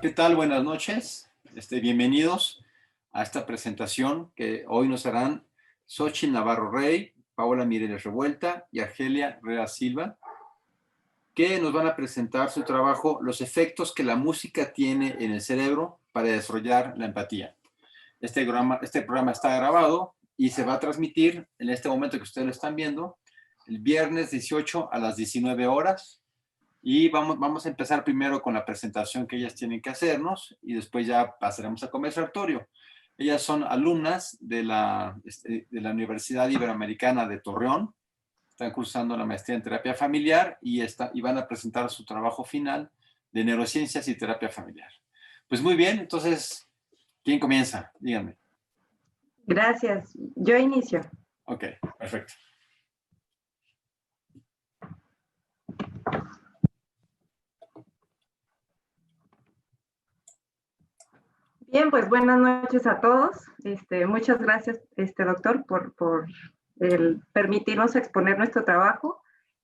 ¿Qué tal? Buenas noches. Bienvenidos a esta presentación que hoy nos harán Xochitl Navarro Rey, Paola Mireles Revuelta y Argelia Rea Silva, que nos van a presentar su trabajo, los efectos que la música tiene en el cerebro para desarrollar la empatía. Este programa está grabado y se va a transmitir en este momento que ustedes lo están viendo, el viernes 18 a las 19 horas. Y vamos a empezar primero con la presentación que ellas tienen que hacernos y después ya pasaremos al conversatorio. Ellas son alumnas de la Universidad Iberoamericana de Torreón. Están cursando la maestría en terapia familiar y van a presentar su trabajo final de neurociencias y terapia familiar. Pues muy bien, entonces, ¿quién comienza? Díganme. Gracias. Yo inicio. Ok, perfecto. Bien, pues buenas noches a todos. Muchas gracias, doctor, por permitirnos exponer nuestro trabajo.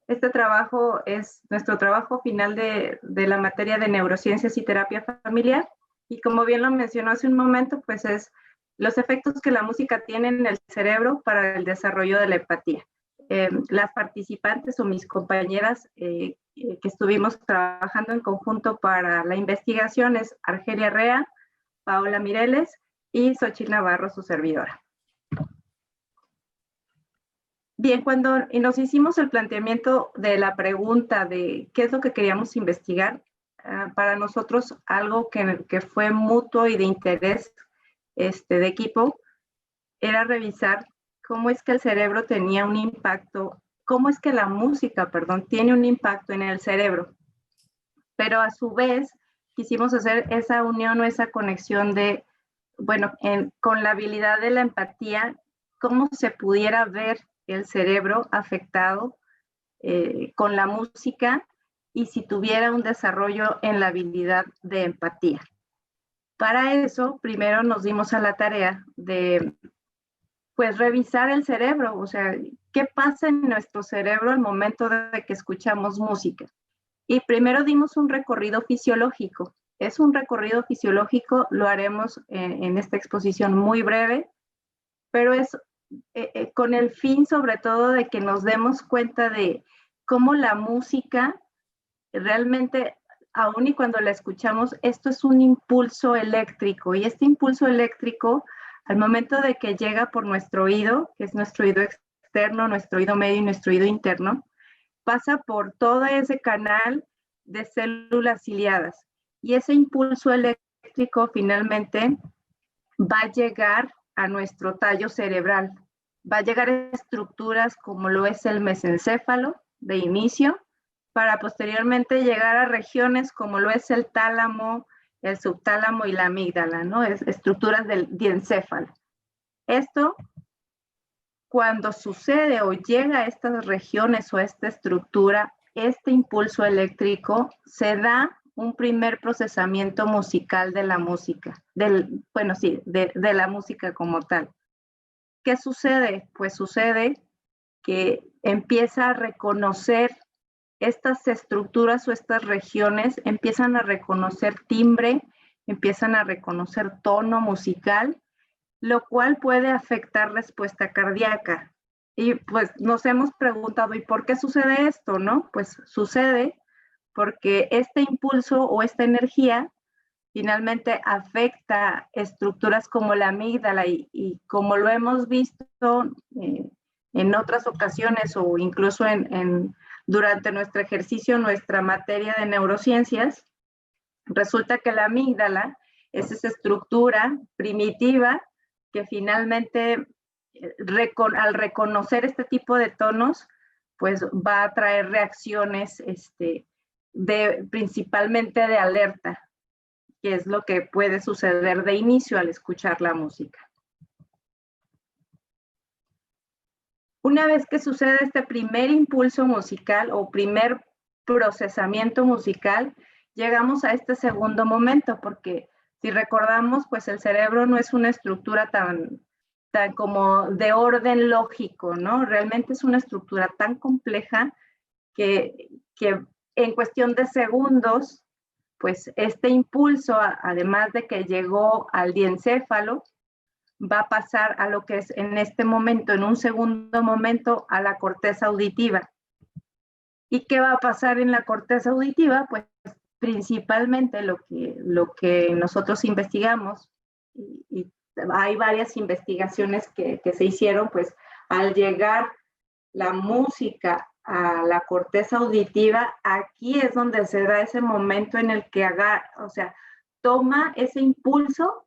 Este trabajo es nuestro trabajo final de la materia de neurociencias y terapia familiar. Y como bien lo mencionó hace un momento, pues es los efectos que la música tiene en el cerebro para el desarrollo de la empatía. Las participantes o mis compañeras que estuvimos trabajando en conjunto para la investigación es Argelia Rea, Paola Mireles y Xochitl Navarro, su servidora. Bien, cuando nos hicimos el planteamiento de la pregunta de qué es lo que queríamos investigar, para nosotros algo que fue mutuo y de interés de equipo era revisar cómo es que el cerebro tenía un impacto, cómo es que la música, perdón, tiene un impacto en el cerebro. Pero a su vez quisimos hacer esa unión o esa conexión de, bueno, con la habilidad de la empatía, cómo se pudiera ver el cerebro afectado con la música y si tuviera un desarrollo en la habilidad de empatía. Para eso, primero nos dimos a la tarea de, pues, revisar el cerebro, o sea, qué pasa en nuestro cerebro al momento de que escuchamos música. Y primero dimos un recorrido fisiológico. Es un recorrido fisiológico, lo haremos en esta exposición muy breve, pero es con el fin sobre todo de que nos demos cuenta de cómo la música realmente, aun y cuando la escuchamos, esto es un impulso eléctrico y este impulso eléctrico, al momento de que llega por nuestro oído, que es nuestro oído externo, nuestro oído medio y nuestro oído interno, pasa por todo ese canal de células ciliadas y ese impulso eléctrico finalmente va a llegar a nuestro tallo cerebral, va a llegar a estructuras como lo es el mesencéfalo de inicio, para posteriormente llegar a regiones como lo es el tálamo, el subtálamo y la amígdala, ¿no? Estructuras del diencéfalo. Esto, cuando sucede o llega a estas regiones o a esta estructura, este impulso eléctrico se da un primer procesamiento musical de la música, de la música como tal. ¿Qué sucede? Pues sucede que empieza a reconocer estas estructuras o estas regiones, empiezan a reconocer timbre, empiezan a reconocer tono musical, lo cual puede afectar respuesta cardíaca. Y pues nos hemos preguntado, ¿y por qué sucede esto, no? Pues sucede porque este impulso o esta energía finalmente afecta estructuras como la amígdala y como lo hemos visto en otras ocasiones o incluso durante nuestro ejercicio, nuestra materia de neurociencias, resulta que la amígdala es esa estructura primitiva que finalmente al reconocer este tipo de tonos, pues va a traer reacciones principalmente de alerta, que es lo que puede suceder de inicio al escuchar la música. Una vez que sucede este primer impulso musical o primer procesamiento musical, llegamos a este segundo momento, porque si recordamos, pues el cerebro no es una estructura tan como de orden lógico, ¿no? Realmente es una estructura tan compleja que en cuestión de segundos pues este impulso, además de que llegó al diencéfalo, va a pasar a lo que es en este momento, en un segundo momento, a la corteza auditiva. ¿Y qué va a pasar en la corteza auditiva? Pues principalmente lo que nosotros investigamos, y hay varias investigaciones que se hicieron, pues al llegar la música a la corteza auditiva, aquí es donde se da ese momento en el que toma ese impulso,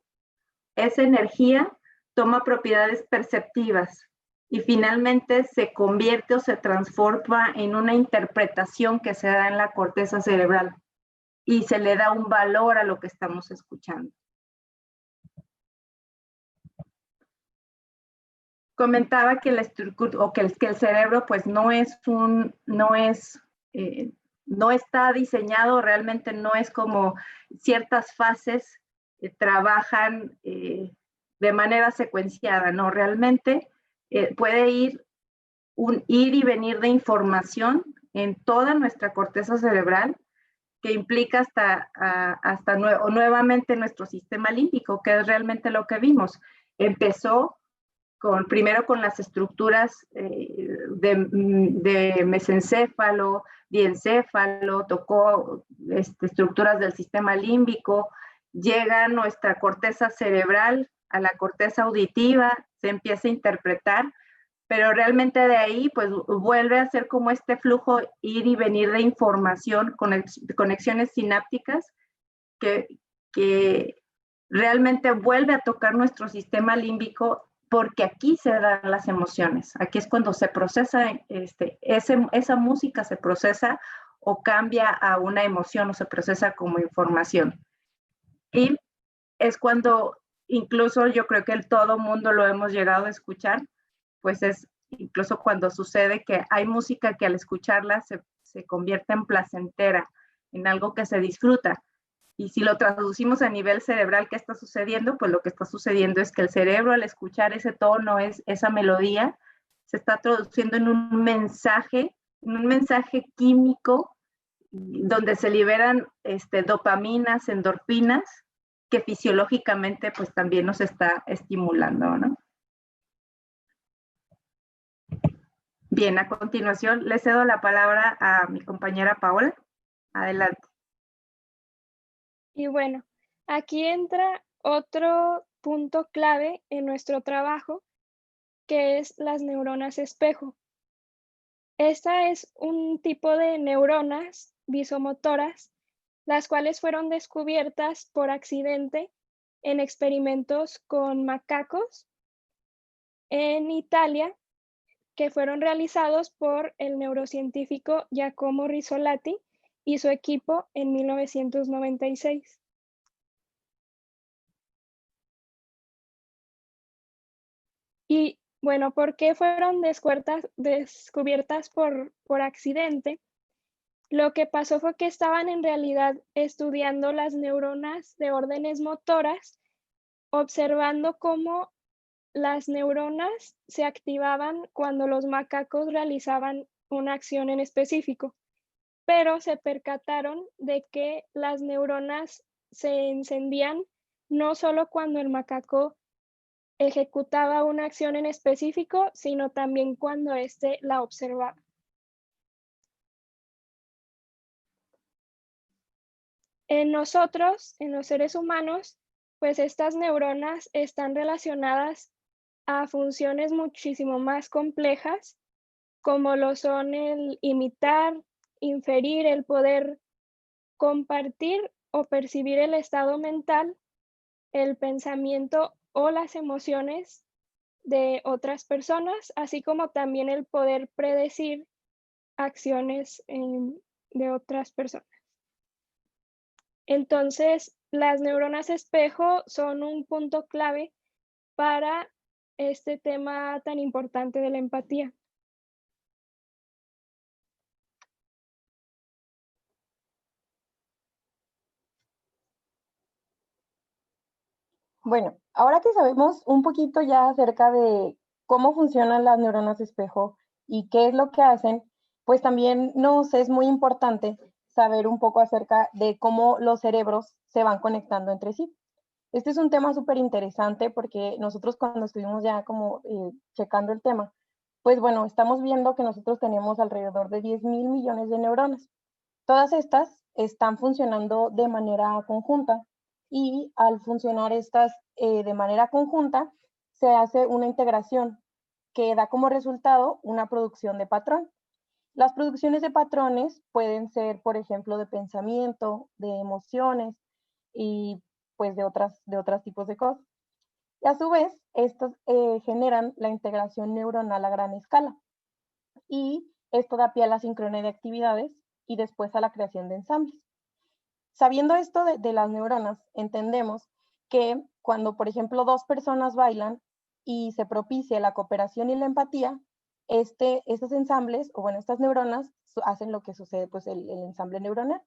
esa energía, toma propiedades perceptivas y finalmente se convierte o se transforma en una interpretación que se da en la corteza cerebral y se le da un valor a lo que estamos escuchando. Comentaba que el cerebro pues no está diseñado, realmente no es como ciertas fases trabajan de manera secuenciada, no, realmente puede ir y venir de información en toda nuestra corteza cerebral, que implica nuevamente nuestro sistema límbico, que es realmente lo que vimos. Empezó primero con las estructuras de mesencéfalo, diencéfalo, tocó estructuras del sistema límbico, llega a nuestra corteza cerebral, a la corteza auditiva, se empieza a interpretar, pero realmente de ahí pues vuelve a ser como este flujo ir y venir de información, conexiones sinápticas que realmente vuelve a tocar nuestro sistema límbico, porque aquí se dan las emociones, aquí es cuando se procesa, esa música se procesa o cambia a una emoción o se procesa como información. Y es cuando, incluso yo creo que todo mundo lo hemos llegado a escuchar, pues es incluso cuando sucede que hay música que al escucharla se convierte en placentera, en algo que se disfruta. Y si lo traducimos a nivel cerebral, ¿qué está sucediendo? Pues lo que está sucediendo es que el cerebro, al escuchar ese tono, esa melodía, se está traduciendo en un mensaje químico donde se liberan dopaminas, endorfinas, que fisiológicamente pues también nos está estimulando, ¿no? Bien, a continuación le cedo la palabra a mi compañera Paola. Adelante. Y bueno, aquí entra otro punto clave en nuestro trabajo, que es las neuronas espejo. Esta es un tipo de neuronas visomotoras, las cuales fueron descubiertas por accidente en experimentos con macacos en Italia, que fueron realizados por el neurocientífico Giacomo Rizzolatti y su equipo en 1996. Y bueno, ¿por qué fueron descubiertas por accidente? Lo que pasó fue que estaban en realidad estudiando las neuronas de órdenes motoras, observando cómo las neuronas se activaban cuando los macacos realizaban una acción en específico, pero se percataron de que las neuronas se encendían no solo cuando el macaco ejecutaba una acción en específico, sino también cuando éste la observaba. En nosotros, en los seres humanos, pues estas neuronas están relacionadas a funciones muchísimo más complejas, como lo son el imitar, inferir, el poder compartir o percibir el estado mental, el pensamiento o las emociones de otras personas, así como también el poder predecir acciones de otras personas. Entonces, las neuronas espejo son un punto clave para este tema tan importante de la empatía. Bueno, ahora que sabemos un poquito ya acerca de cómo funcionan las neuronas espejo y qué es lo que hacen, pues también nos es muy importante saber un poco acerca de cómo los cerebros se van conectando entre sí. Este es un tema súper interesante porque nosotros cuando estuvimos ya como checando el tema, pues bueno, estamos viendo que nosotros tenemos alrededor de 10.000 millones de neuronas. Todas estas están funcionando de manera conjunta y al funcionar estas de manera conjunta se hace una integración que da como resultado una producción de patrón. Las producciones de patrones pueden ser, por ejemplo, de pensamiento, de emociones y pues de otros tipos de cosas. Y a su vez, estos generan la integración neuronal a gran escala. Y esto da pie a la sincronía de actividades y después a la creación de ensambles. Sabiendo esto de las neuronas, entendemos que cuando, por ejemplo, dos personas bailan y se propicia la cooperación y la empatía, estos ensambles, o bueno, estas neuronas hacen lo que sucede, pues el ensamble neuronal.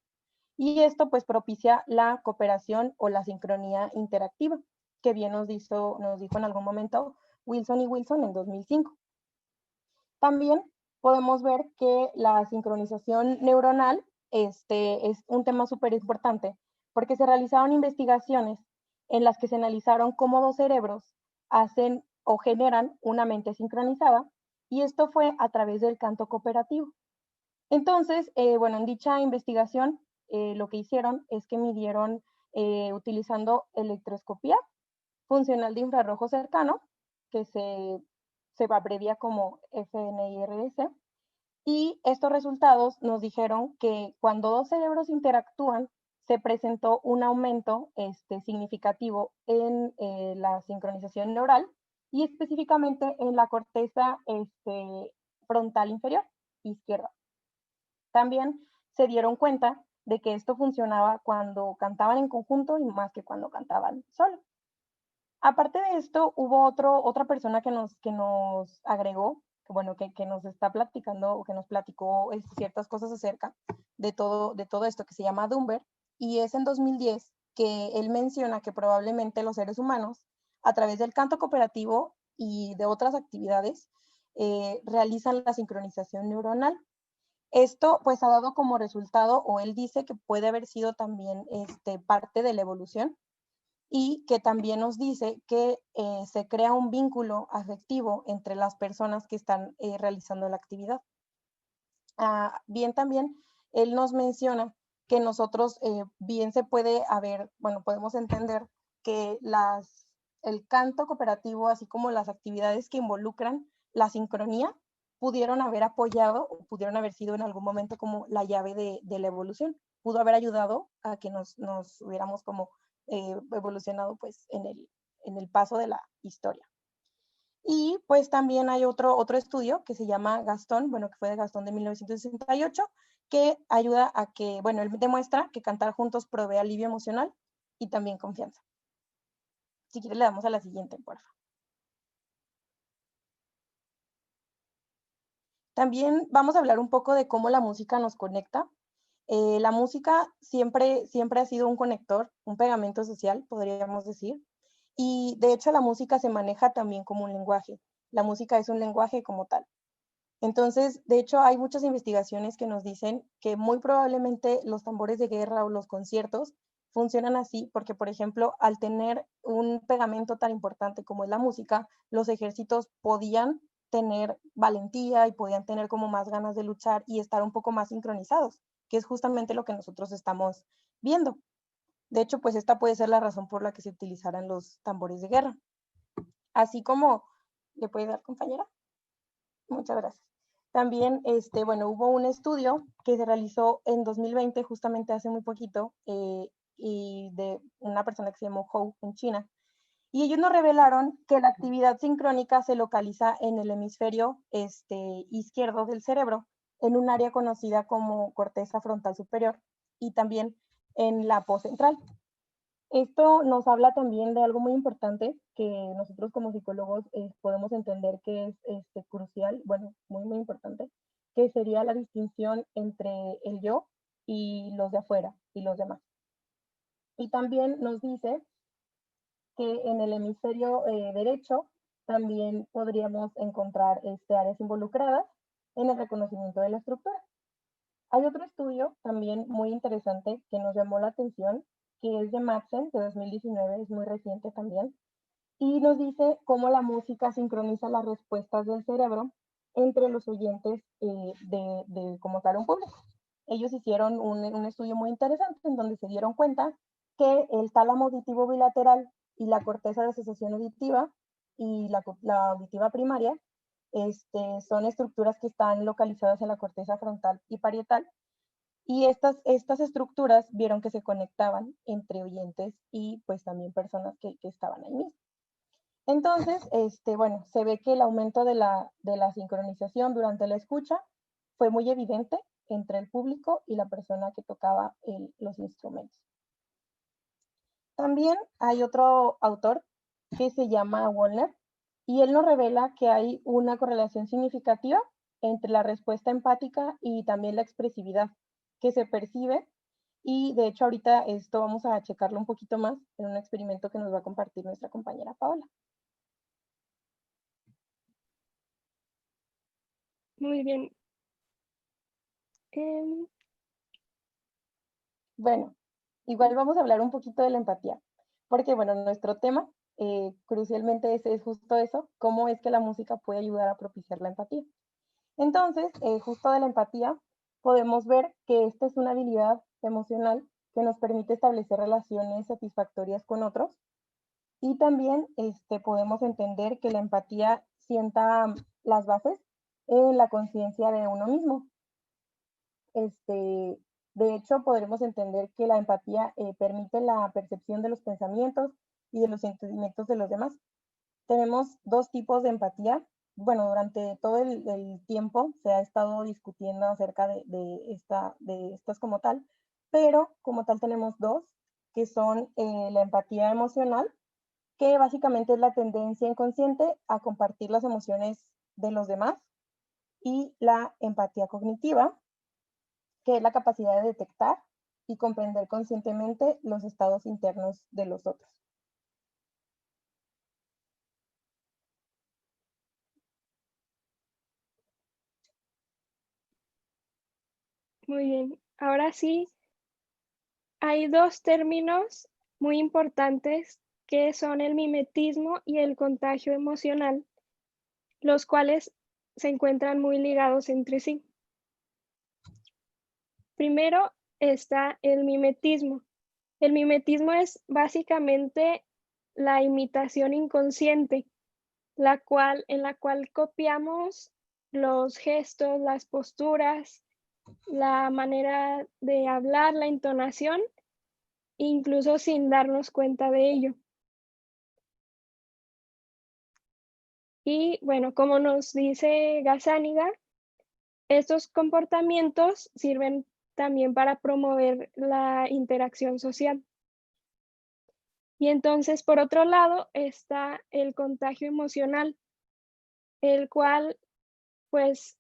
Y esto pues propicia la cooperación o la sincronía interactiva, que bien nos dijo en algún momento Wilson y Wilson en 2005. También podemos ver que la sincronización neuronal es un tema súper importante porque se realizaron investigaciones en las que se analizaron cómo dos cerebros hacen o generan una mente sincronizada y esto fue a través del canto cooperativo. Entonces, bueno, en dicha investigación lo que hicieron es que midieron utilizando electroscopía funcional de infrarrojo cercano, que se abrevia como FNIRS, y estos resultados nos dijeron que cuando dos cerebros interactúan, se presentó un aumento significativo en la sincronización neural y específicamente en la corteza frontal inferior izquierda. También se dieron cuenta de que esto funcionaba cuando cantaban en conjunto y más que cuando cantaban solo. Aparte de esto, hubo otra persona que nos agregó, que, bueno, que nos está platicando o que nos platicó ciertas cosas acerca de todo esto que se llama Dunbar, y es en 2010 que él menciona que probablemente los seres humanos, a través del canto cooperativo y de otras actividades, realizan la sincronización neuronal. Esto pues ha dado como resultado, o él dice que puede haber sido también parte de la evolución, y que también nos dice que se crea un vínculo afectivo entre las personas que están realizando la actividad. Bien también, él nos menciona que nosotros bien se puede haber, bueno, podemos entender que el canto cooperativo, así como las actividades que involucran la sincronía, pudieron haber apoyado o pudieron haber sido en algún momento como la llave de la evolución. Pudo haber ayudado a que nos hubiéramos como evolucionado pues en el paso de la historia. Y pues también hay otro estudio que se llama Gastón, bueno, que fue de Gastón de 1968, que ayuda a que, bueno, él demuestra que cantar juntos provee alivio emocional y también confianza. Si quieres le damos a la siguiente, por favor. También vamos a hablar un poco de cómo la música nos conecta. La música siempre ha sido un conector, un pegamento social, podríamos decir. Y de hecho la música se maneja también como un lenguaje. La música es un lenguaje como tal. Entonces, de hecho, hay muchas investigaciones que nos dicen que muy probablemente los tambores de guerra o los conciertos funcionan así porque, por ejemplo, al tener un pegamento tan importante como es la música, los ejércitos podían tener valentía y podían tener como más ganas de luchar y estar un poco más sincronizados, que es justamente lo que nosotros estamos viendo. De hecho, pues esta puede ser la razón por la que se utilizaran los tambores de guerra. Así como, ¿le puede dar, compañera? Muchas gracias. También, bueno, hubo un estudio que se realizó en 2020, justamente hace muy poquito, y de una persona que se llamó Hou en China. Y ellos nos revelaron que la actividad sincrónica se localiza en el hemisferio izquierdo del cerebro, en un área conocida como corteza frontal superior y también en la poscentral. Esto nos habla también de algo muy importante que nosotros como psicólogos podemos entender que es crucial, bueno, muy, muy importante, que sería la distinción entre el yo y los de afuera y los demás. Y también nos dice que en el hemisferio derecho también podríamos encontrar áreas involucradas en el reconocimiento de la estructura. Hay otro estudio también muy interesante que nos llamó la atención, que es de Madsen, de 2019, es muy reciente también, y nos dice cómo la música sincroniza las respuestas del cerebro entre los oyentes de como tal un público. Ellos hicieron un estudio muy interesante en donde se dieron cuenta que el tálamo auditivo bilateral y la corteza de asociación auditiva y la auditiva primaria son estructuras que están localizadas en la corteza frontal y parietal, y estas estructuras vieron que se conectaban entre oyentes y pues también personas que estaban ahí mismo. Entonces, bueno, se ve que el aumento de la sincronización durante la escucha fue muy evidente entre el público y la persona que tocaba los instrumentos. También hay otro autor que se llama Wallner, y él nos revela que hay una correlación significativa entre la respuesta empática y también la expresividad que se percibe. Y de hecho ahorita esto vamos a checarlo un poquito más en un experimento que nos va a compartir nuestra compañera Paola. Muy bien. Bueno, igual vamos a hablar un poquito de la empatía, porque bueno, nuestro tema crucialmente es justo eso, cómo es que la música puede ayudar a propiciar la empatía. Entonces, justo de la empatía, podemos ver que esta es una habilidad emocional que nos permite establecer relaciones satisfactorias con otros, y también podemos entender que la empatía sienta las bases en la conciencia de uno mismo. De hecho, podremos entender que la empatía permite la percepción de los pensamientos y de los sentimientos de los demás. Tenemos dos tipos de empatía. Bueno, durante todo el tiempo se ha estado discutiendo acerca de estas como tal, pero como tal tenemos dos, que son la empatía emocional, que básicamente es la tendencia inconsciente a compartir las emociones de los demás, y la empatía cognitiva, que es la capacidad de detectar y comprender conscientemente los estados internos de los otros. Muy bien. Ahora sí, hay dos términos muy importantes que son el mimetismo y el contagio emocional, los cuales se encuentran muy ligados entre sí. Primero está el mimetismo. El mimetismo es básicamente la imitación inconsciente, en la cual copiamos los gestos, las posturas, la manera de hablar, la entonación, incluso sin darnos cuenta de ello. Y bueno, como nos dice Gazzaniga, estos comportamientos sirven también para promover la interacción social. Y entonces, por otro lado, está el contagio emocional, el cual, pues,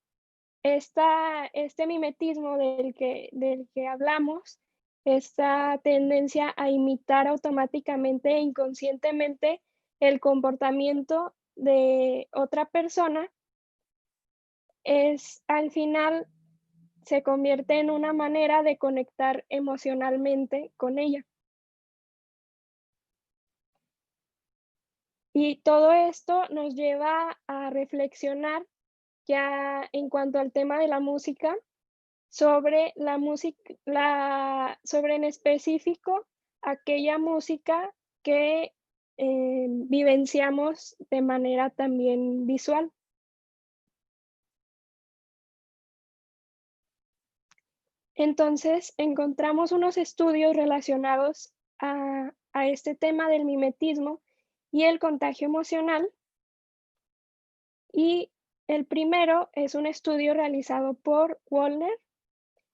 este mimetismo del que hablamos, esta tendencia a imitar automáticamente e inconscientemente el comportamiento de otra persona, al final se convierte en una manera de conectar emocionalmente con ella. Y todo esto nos lleva a reflexionar ya en cuanto al tema de la música, sobre la música, sobre en específico aquella música que vivenciamos de manera también visual. Entonces, encontramos unos estudios relacionados a este tema del mimetismo y el contagio emocional. Y el primero es un estudio realizado por Wallner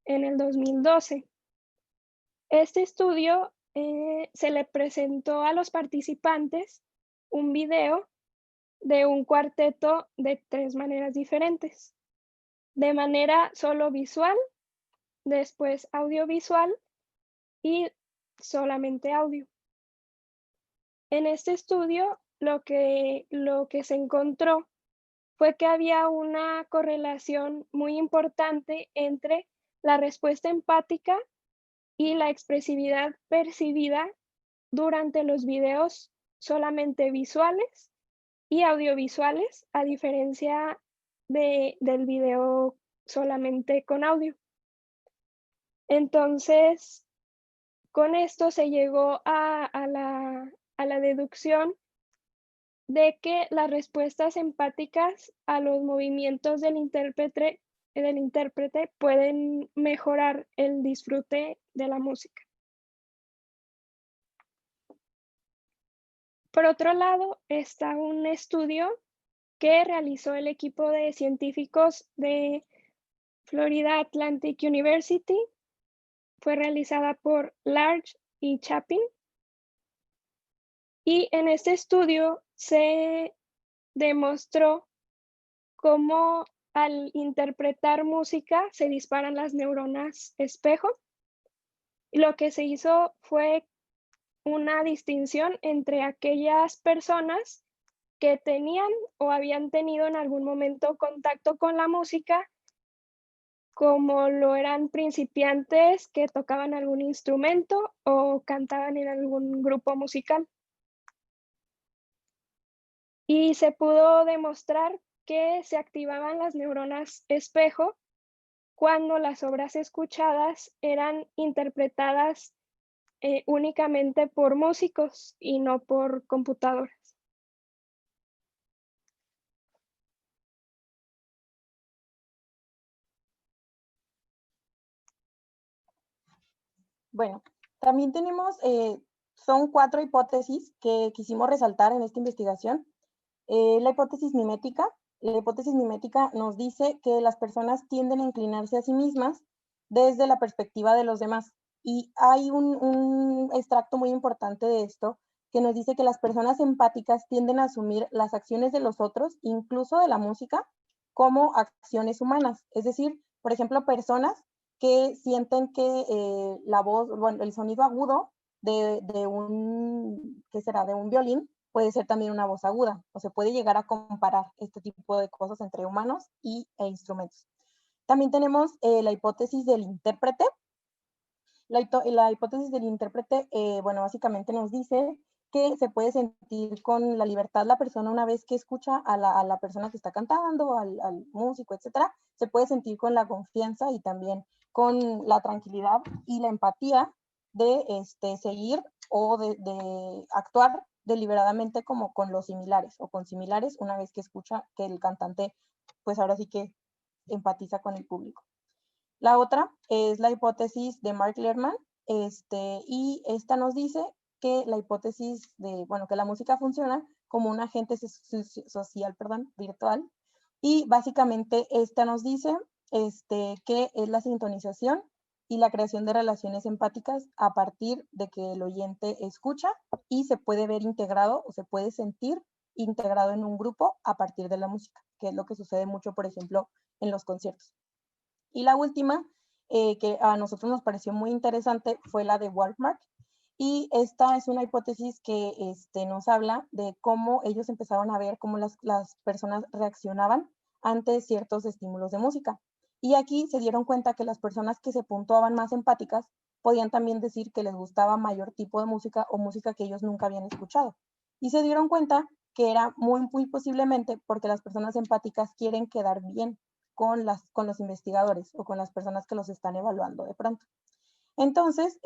en el 2012. Este estudio se le presentó a los participantes un video de un cuarteto de 3 maneras diferentes. De manera solo visual, después audiovisual y solamente audio. En este estudio lo que se encontró fue que había una correlación muy importante entre la respuesta empática y la expresividad percibida durante los videos solamente visuales y audiovisuales, a diferencia del video solamente con audio. Entonces, con esto se llegó a la deducción de que las respuestas empáticas a los movimientos del intérprete pueden mejorar el disfrute de la música. Por otro lado, está un estudio que realizó el equipo de científicos de Florida Atlantic University. Fue realizada por Large y Chapin. Y en este estudio se demostró cómo al interpretar música se disparan las neuronas espejo. Y lo que se hizo fue una distinción entre aquellas personas que tenían o habían tenido en algún momento contacto con la música, como lo eran principiantes que tocaban algún instrumento o cantaban en algún grupo musical. Y se pudo demostrar que se activaban las neuronas espejo cuando las obras escuchadas eran interpretadas únicamente por músicos y no por computadoras. Bueno, también tenemos, son 4 hipótesis que quisimos resaltar en esta investigación. La hipótesis mimética. La hipótesis mimética nos dice que las personas tienden a inclinarse a sí mismas desde la perspectiva de los demás. Y hay un extracto muy importante de esto que nos dice que las personas empáticas tienden a asumir las acciones de los otros, incluso de la música, como acciones humanas. Es decir, por ejemplo, personas que sienten que la voz, bueno, el sonido agudo de un, ¿qué será? De un violín puede ser también una voz aguda, o se puede llegar a comparar este tipo de cosas entre humanos e instrumentos. También tenemos la hipótesis del intérprete. La hipótesis del intérprete, bueno, básicamente nos dice que se puede sentir con la libertad la persona una vez que escucha a la persona que está cantando, al músico, etcétera, se puede sentir con la confianza y también con la tranquilidad y la empatía de seguir o de actuar deliberadamente como con los similares o con similares una vez que escucha que el cantante, pues ahora sí que empatiza con el público. La otra es la hipótesis de Mark Lerman, y esta nos dice que la hipótesis de, bueno, que la música funciona como un agente social, virtual, y básicamente esta nos dice que es la sintonización y la creación de relaciones empáticas a partir de que el oyente escucha y se puede ver integrado o se puede sentir integrado en un grupo a partir de la música, que es lo que sucede mucho, por ejemplo, en los conciertos. Y la última, que a nosotros nos pareció muy interesante, fue la de Waldmark. Y esta es una hipótesis que nos habla de cómo ellos empezaron a ver cómo las personas reaccionaban ante ciertos estímulos de música. Y aquí se dieron cuenta que las personas que se puntuaban más empáticas podían también decir que les gustaba mayor tipo de música o música que ellos nunca habían escuchado. Y se dieron cuenta que era muy posiblemente porque las personas empáticas quieren quedar bien con los investigadores o con las personas que los están evaluando de pronto. Entonces,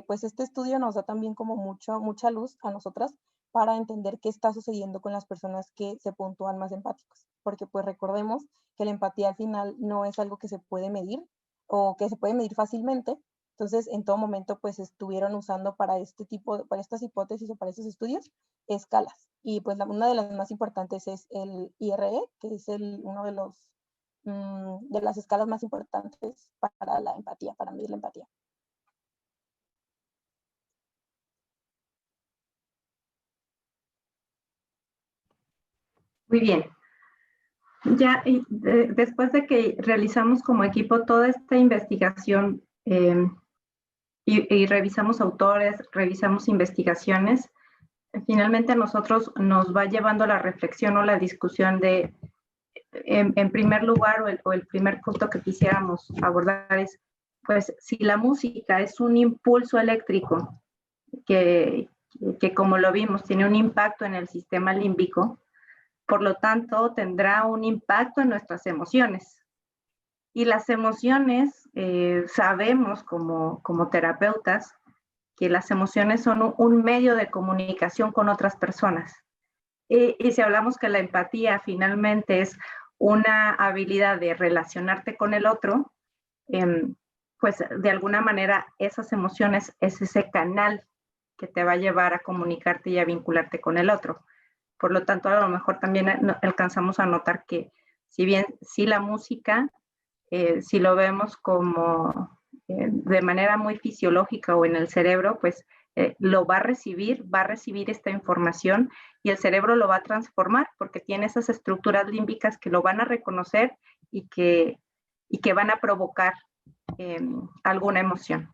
pues este estudio nos da también como mucha luz a nosotras para entender qué está sucediendo con las personas que se puntúan más empáticos. Porque pues recordemos que la empatía al final no es algo que se puede medir o que se puede medir fácilmente. Entonces, en todo momento, pues estuvieron usando para estas hipótesis o para estos estudios, escalas. Y pues una de las más importantes es el IRE, que es uno de las escalas más importantes para la empatía, para medir la empatía. Muy bien. Ya después de que realizamos como equipo toda esta investigación y revisamos autores, revisamos investigaciones, finalmente a nosotros nos va llevando a la reflexión o la discusión de, en primer lugar, o el primer punto que quisiéramos abordar es pues si la música es un impulso eléctrico que como lo vimos, tiene un impacto en el sistema límbico, por lo tanto tendrá un impacto en nuestras emociones. Y las emociones, sabemos como terapeutas, que las emociones son un medio de comunicación con otras personas. Y si hablamos que la empatía finalmente es una habilidad de relacionarte con el otro, pues de alguna manera esas emociones es ese canal que te va a llevar a comunicarte y a vincularte con el otro. Por lo tanto, a lo mejor también alcanzamos a notar que si bien sí la música, si lo vemos como de manera muy fisiológica o en el cerebro, pues lo va a recibir esta información y el cerebro lo va a transformar porque tiene esas estructuras límbicas que lo van a reconocer y que van a provocar alguna emoción.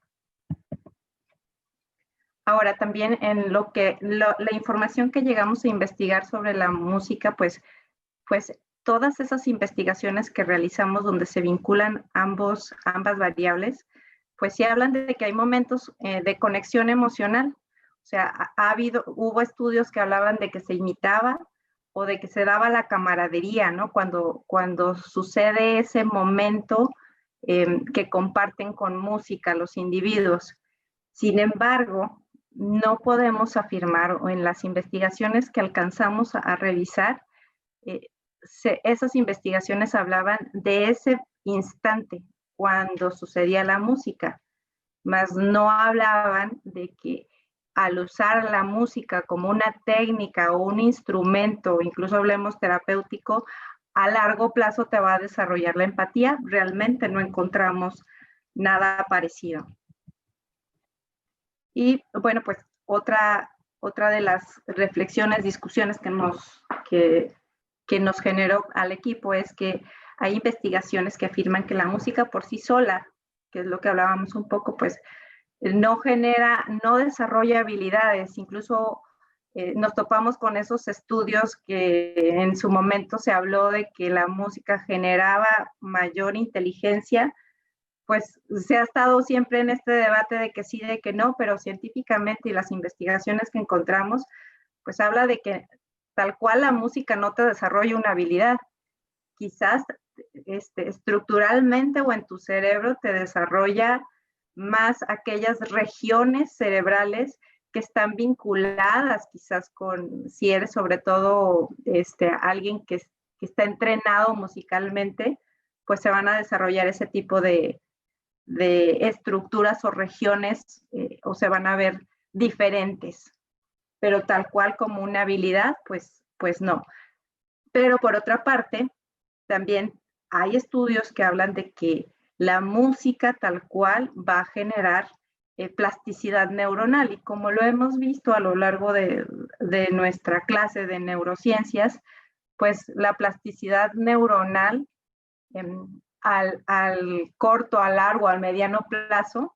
Ahora, también en la información que llegamos a investigar sobre la música, pues todas esas investigaciones que realizamos donde se vinculan ambas variables, pues sí hablan de que hay momentos de conexión emocional. O sea, hubo estudios que hablaban de que se imitaba o de que se daba la camaradería, ¿no? Cuando sucede ese momento que comparten con música los individuos. Sin embargo, no podemos afirmar, o en las investigaciones que alcanzamos a revisar, esas investigaciones hablaban de ese instante cuando sucedía la música, mas no hablaban de que al usar la música como una técnica o un instrumento, incluso hablemos terapéutico, a largo plazo te va a desarrollar la empatía. Realmente no encontramos nada parecido. Y bueno, pues otra de las reflexiones, discusiones que nos generó al equipo es que hay investigaciones que afirman que la música por sí sola, que es lo que hablábamos un poco, pues no desarrolla habilidades. Incluso nos topamos con esos estudios que en su momento se habló de que la música generaba mayor inteligencia. Pues se ha estado siempre en este debate de que sí, de que no, pero científicamente y las investigaciones que encontramos, pues habla de que tal cual la música no te desarrolla una habilidad. Quizás estructuralmente o en tu cerebro te desarrolla más aquellas regiones cerebrales que están vinculadas quizás con, si eres sobre todo alguien que está entrenado musicalmente, pues se van a desarrollar ese tipo de estructuras o regiones o se van a ver diferentes, pero tal cual como una habilidad, pues no. Pero por otra parte, también hay estudios que hablan de que la música tal cual va a generar plasticidad neuronal y como lo hemos visto a lo largo de nuestra clase de neurociencias, pues la plasticidad neuronal al corto, al largo, al mediano plazo,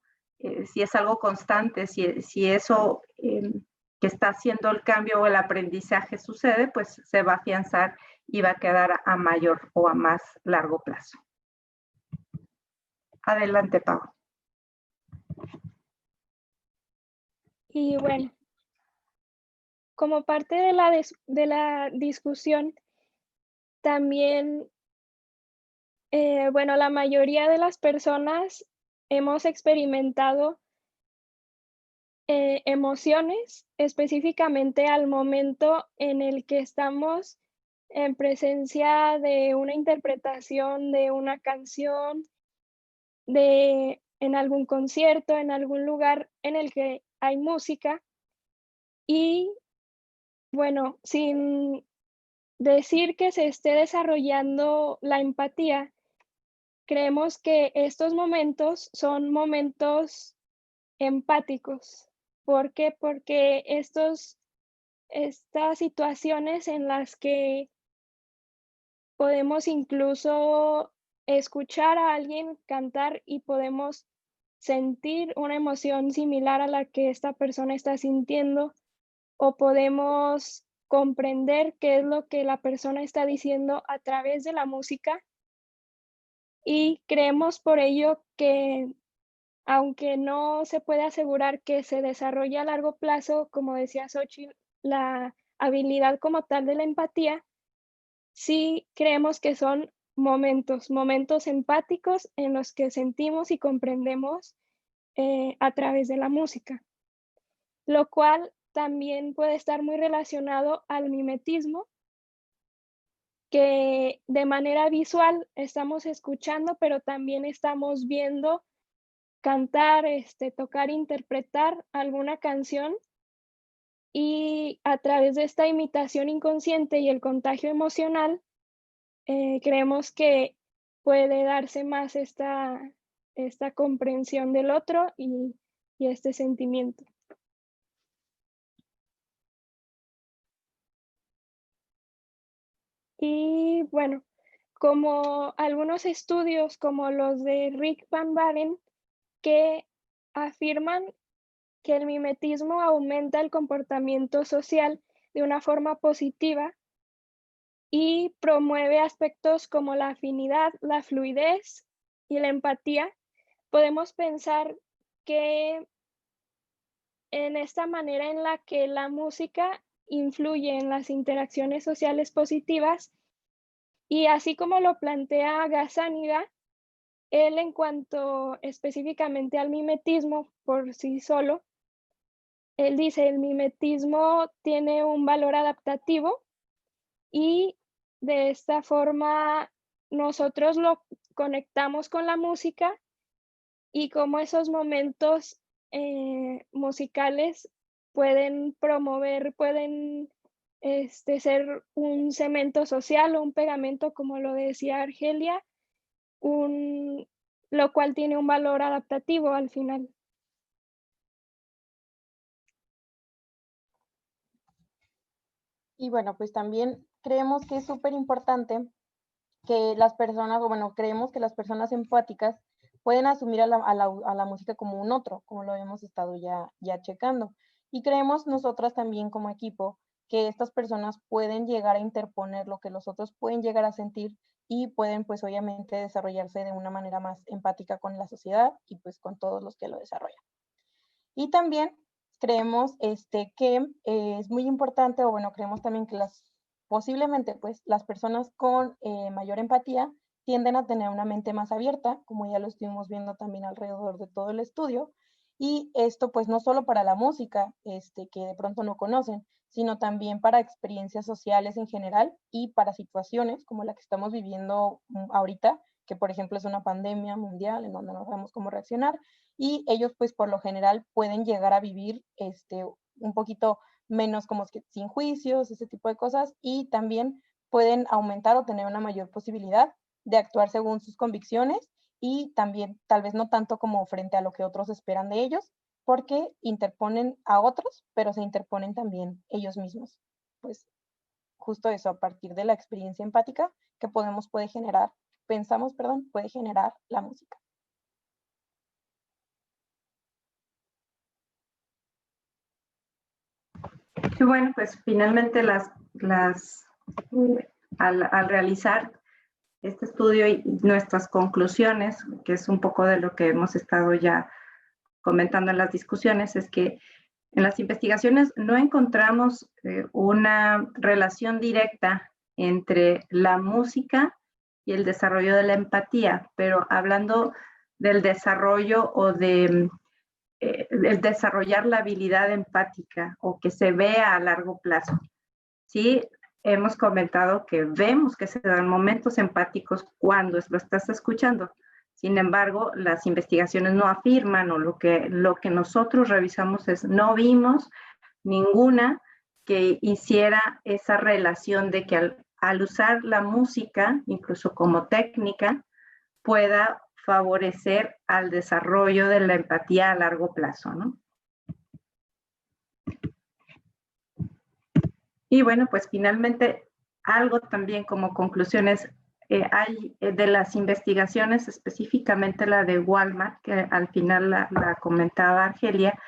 si es algo constante, si eso que está haciendo el cambio o el aprendizaje sucede, pues se va a afianzar y va a quedar a mayor o a más largo plazo. Adelante, Pau. Y bueno, como parte de la discusión, también, bueno, la mayoría de las personas hemos experimentado emociones, específicamente al momento en el que estamos en presencia de una interpretación de una canción, en algún concierto, en algún lugar en el que hay música. Y bueno, sin decir que se esté desarrollando la empatía, creemos que estos momentos son momentos empáticos. ¿Por qué? Porque estas situaciones en las que podemos incluso escuchar a alguien cantar y podemos sentir una emoción similar a la que esta persona está sintiendo, o podemos comprender qué es lo que la persona está diciendo a través de la música, y creemos por ello que aunque no se puede asegurar que se desarrolle a largo plazo, como decía Xochitl, la habilidad como tal de la empatía, sí creemos que son momentos empáticos en los que sentimos y comprendemos a través de la música, lo cual también puede estar muy relacionado al mimetismo, que de manera visual estamos escuchando, pero también estamos viendo cantar, tocar, interpretar alguna canción, y a través de esta imitación inconsciente y el contagio emocional, creemos que puede darse más esta comprensión del otro y este sentimiento. Y bueno, como algunos estudios como los de Rick Van Baren, que afirman que el mimetismo aumenta el comportamiento social de una forma positiva y promueve aspectos como la afinidad, la fluidez y la empatía. Podemos pensar que en esta manera en la que la música influye en las interacciones sociales positivas, y así como lo plantea Gazzaniga, él en cuanto específicamente al mimetismo por sí solo, él dice: el mimetismo tiene un valor adaptativo y de esta forma nosotros lo conectamos con la música, y como esos momentos musicales pueden promover, pueden ser un cemento social o un pegamento, como lo decía Argelia, lo cual tiene un valor adaptativo al final. Y bueno, pues también creemos que es súper importante que las personas, o bueno, creemos que las personas empáticas pueden asumir a la música como un otro, como lo hemos estado ya checando. Y creemos nosotras también como equipo que estas personas pueden llegar a interponer lo que los otros pueden llegar a sentir, y pueden pues obviamente desarrollarse de una manera más empática con la sociedad y pues con todos los que lo desarrollan. Y también creemos que es muy importante, o bueno, creemos también que posiblemente pues las personas con mayor empatía tienden a tener una mente más abierta, como ya lo estuvimos viendo también alrededor de todo el estudio. Y esto pues no solo para la música, que de pronto no conocen, sino también para experiencias sociales en general y para situaciones como la que estamos viviendo ahorita, que por ejemplo es una pandemia mundial en donde no sabemos cómo reaccionar, y ellos pues por lo general pueden llegar a vivir un poquito menos como que sin juicios, ese tipo de cosas, y también pueden aumentar o tener una mayor posibilidad de actuar según sus convicciones, y también tal vez no tanto como frente a lo que otros esperan de ellos, porque interponen a otros, pero se interponen también ellos mismos. Pues justo eso, a partir de la experiencia empática que puede generar la música. Y bueno, pues finalmente al realizar este estudio y nuestras conclusiones, que es un poco de lo que hemos estado ya comentando en las discusiones, es que en las investigaciones no encontramos una relación directa entre la música y el desarrollo de la empatía, pero hablando del desarrollo o de el desarrollar la habilidad empática o que se vea a largo plazo. Sí, hemos comentado que vemos que se dan momentos empáticos cuando lo estás escuchando. Sin embargo, las investigaciones no afirman, o lo que nosotros revisamos es no vimos ninguna que hiciera esa relación de que al usar la música, incluso como técnica, pueda favorecer al desarrollo de la empatía a largo plazo, ¿no? Y bueno, pues finalmente, algo también como conclusiones, hay de las investigaciones, específicamente la de Walmart, que al final la comentaba Argelia,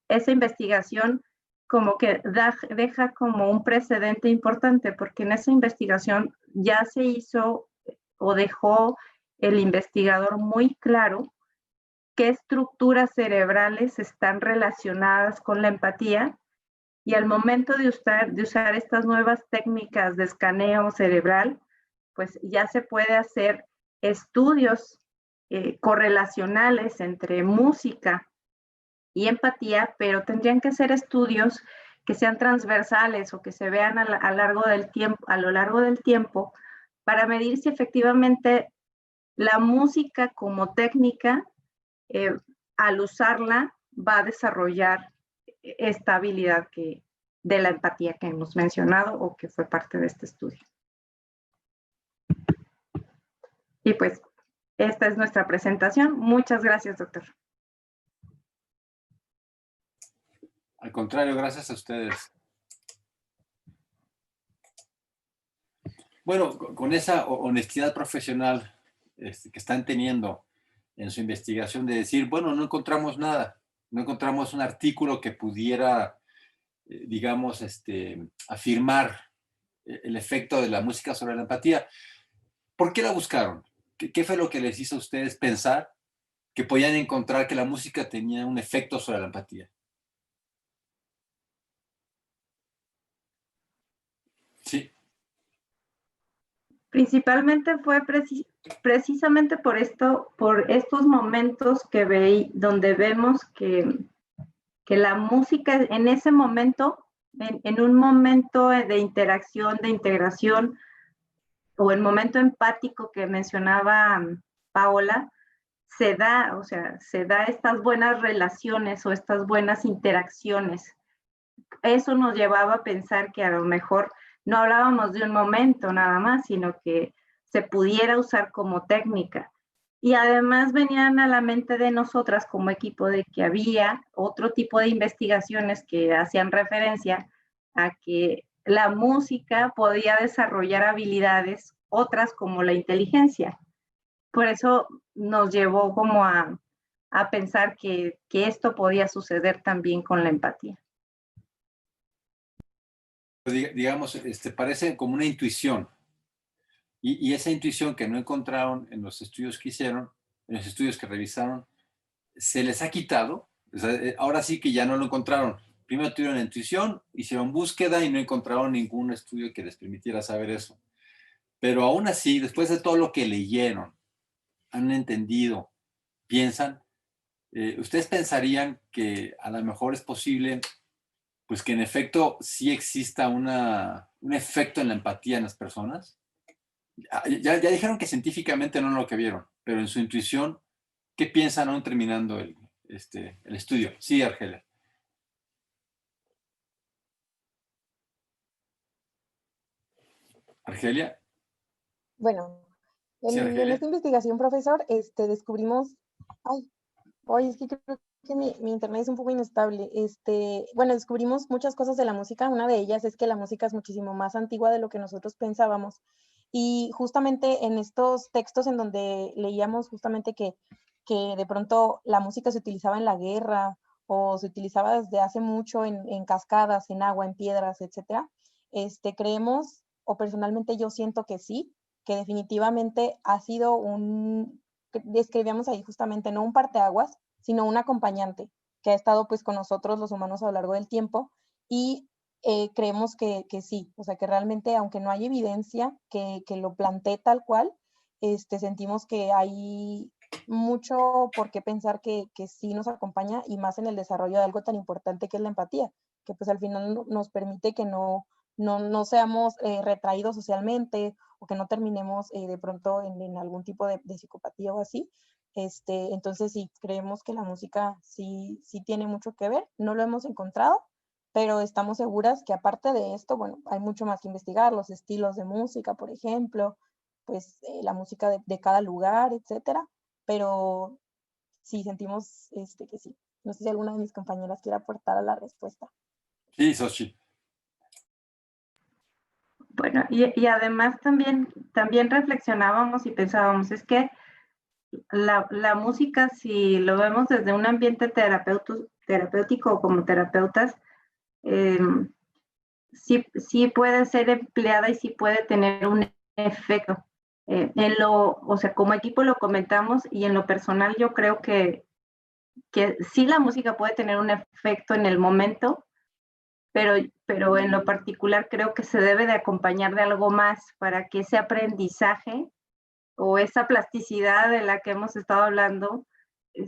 esa investigación como que deja como un precedente importante, porque en esa investigación ya se hizo o dejó el investigador muy claro qué estructuras cerebrales están relacionadas con la empatía, y al momento de usar estas nuevas técnicas de escaneo cerebral, pues ya se puede hacer estudios correlacionales entre música y empatía, pero tendrían que ser estudios que sean transversales o que se vean a lo largo del tiempo, para medir si efectivamente la música como técnica, al usarla, va a desarrollar esta habilidad de la empatía que hemos mencionado o que fue parte de este estudio. Y pues esta es nuestra presentación. Muchas gracias, doctor. Al contrario, gracias a ustedes. Bueno, con esa honestidad profesional que están teniendo en su investigación, de decir, bueno, no encontramos nada, no encontramos un artículo que pudiera, digamos, afirmar el efecto de la música sobre la empatía. ¿Por qué la buscaron? ¿Qué fue lo que les hizo a ustedes pensar que podían encontrar que la música tenía un efecto sobre la empatía? Sí. Principalmente fue precisamente por estos momentos donde vemos que la música en ese momento, en un momento de interacción, de integración, o el momento empático que mencionaba Paola, se da estas buenas relaciones o estas buenas interacciones. Eso nos llevaba a pensar que a lo mejor no hablábamos de un momento nada más, sino que se pudiera usar como técnica. Y además venían a la mente de nosotras como equipo de que había otro tipo de investigaciones que hacían referencia a que la música podía desarrollar habilidades, otras como la inteligencia. Por eso nos llevó como a pensar que esto podía suceder también con la empatía. Digamos, parece como una intuición. Y esa intuición que no encontraron en los estudios que hicieron, en los estudios que revisaron, se les ha quitado. O sea, ahora sí que ya no lo encontraron. Primero tuvieron la intuición, hicieron búsqueda y no encontraron ningún estudio que les permitiera saber eso. Pero aún así, después de todo lo que leyeron, han entendido, piensan, ¿ustedes pensarían que a lo mejor es posible, pues que en efecto sí exista un efecto en la empatía en las personas? Ya dijeron que científicamente no lo que vieron, pero en su intuición, ¿qué piensan aún terminando el estudio? Sí, Argelia. ¿Argelia? Bueno, Sí, en Argelia. esta investigación, profesor, descubrimos, ay, es que creo que mi internet es un poco inestable. Bueno, descubrimos muchas cosas de la música. Una de ellas es que la música es muchísimo más antigua de lo que nosotros pensábamos. Y justamente en estos textos en donde leíamos justamente que de pronto la música se utilizaba en la guerra o se utilizaba desde hace mucho en cascadas, en agua, en piedras, etcétera, creemos, o personalmente yo siento que sí, que definitivamente ha sido describíamos ahí justamente, no un parteaguas, sino un acompañante que ha estado pues con nosotros los humanos a lo largo del tiempo, y creemos que sí, o sea que realmente, aunque no hay evidencia que lo plantee tal cual, sentimos que hay mucho por qué pensar que sí nos acompaña, y más en el desarrollo de algo tan importante que es la empatía, que pues al final nos permite que no seamos retraídos socialmente, o que no terminemos de pronto en algún tipo de psicopatía o así. Entonces sí, creemos que la música sí tiene mucho que ver. No lo hemos encontrado, pero estamos seguras que aparte de esto, bueno, hay mucho más que investigar, los estilos de música, por ejemplo, pues la música de cada lugar, etcétera, pero sí sentimos que sí. No sé si alguna de mis compañeras quiere aportar a la respuesta. Sí, Xochitl. Bueno, y además también reflexionábamos y pensábamos, es que la música, si lo vemos desde un ambiente terapéutico o como terapeutas, sí puede ser empleada y sí puede tener un efecto. O sea, como equipo lo comentamos, y en lo personal yo creo que que sí la música puede tener un efecto en el momento, pero en lo particular creo que se debe de acompañar de algo más para que ese aprendizaje o esa plasticidad de la que hemos estado hablando